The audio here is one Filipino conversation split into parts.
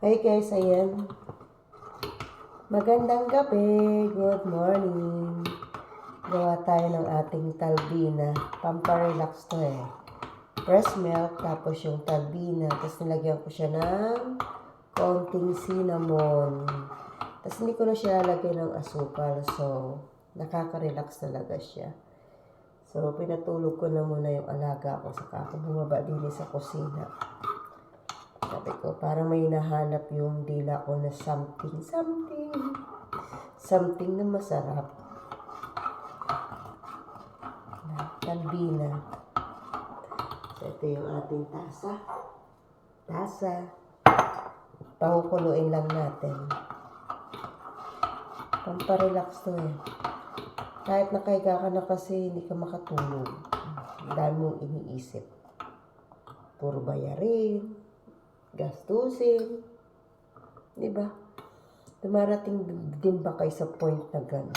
Hey guys, ayan. Magandang gabi. Good morning. Gawa tayo ng ating talbina. Pamparelax to eh. Breast milk, tapos yung talbina. Tapos nilagyan ko siya ng konting cinnamon. Tapos hindi ko na siya lalagyan ng asukal. So, nakaka-relax talaga siya. So, pinatulog ko na muna yung alaga ko. Saka ako bumaba din sa kusina. Sabi ko, parang may nahanap yung dila ko na something na masarap. Talbina. So, ito yung ating tasa. Pakukuluin lang natin. Pamparelax to eh. Kahit nakahiga ka na kasi hindi ka makatulog. Dahil mong iniisip. Puro bayarin. Gastusin. Diba? Dumarating din ba kayo sa point na gano'n?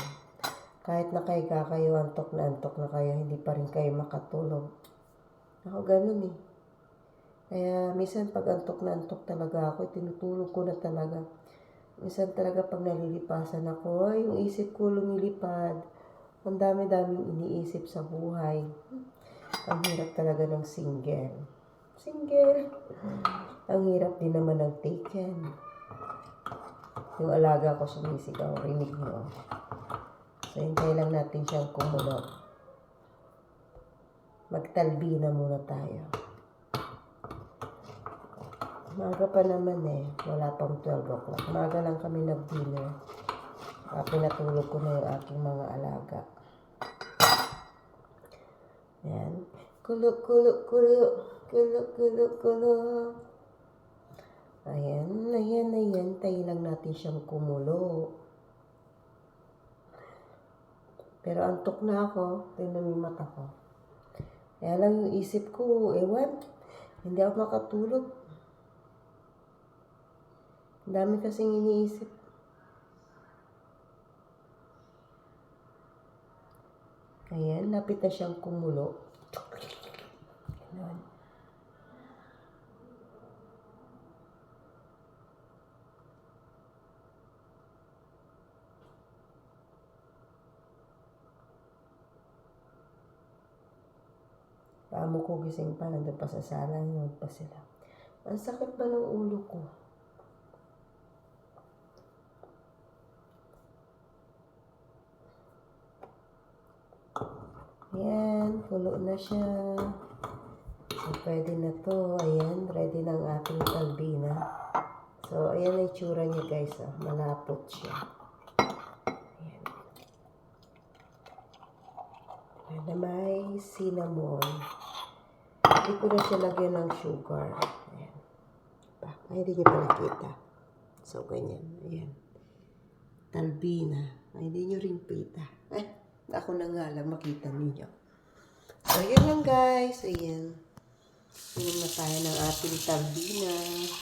Kahit nakahiga kayo, antok na kayo, hindi pa rin kayo makatulog. Ako gano'n eh. Kaya minsan pag antok na antok talaga ako, tinutulog ko na talaga. Minsan talaga pag nalilipasan ako, yung isip ko lumilipad. Ang dami-daming iniisip sa buhay. Ang hirap talaga ng single. Ang hirap din naman ng taken. Yung alaga ko sumisigaw, rinig mo. So, hintay lang natin siyang kumulo. Magtalbina muna tayo. Maga pa naman eh. Wala pang 12 o'clock. Maga lang kami nag-dinner. Pinatulog ko na yung aking mga alaga. Yan. Kulo. Ayan. Tayo lang natin siyang kumulo. Pero antok na ako. Tingnan yung mata ko. Kaya lang yung isip ko, ewan. Hindi ako makatulog. Ang dami kasing iniisip. Ayan, lapit na siyang kumulo. Ayan. Amo ko gising pa, nandun pa sa sala, nandun pa sila. Ang sakit ba ng ulo ko? Ayan, kulo na siya. So, pwede na to. Ayan, ready na ang ating talbina. So, ayan ang itsura niya guys. Malapot siya. Ayan. Ayan, may cinnamon. Hindi ko na siya lagyan ng sugar. Ayan. Ay, hindi niyo pa nakita. So, ganyan. Ayan. Talbina. Ay, hindi niyo rin pita. Ay, ako na nga lang makita niyo. So, ayan lang guys. Ayan. Ayan na tayo ng ating talbina.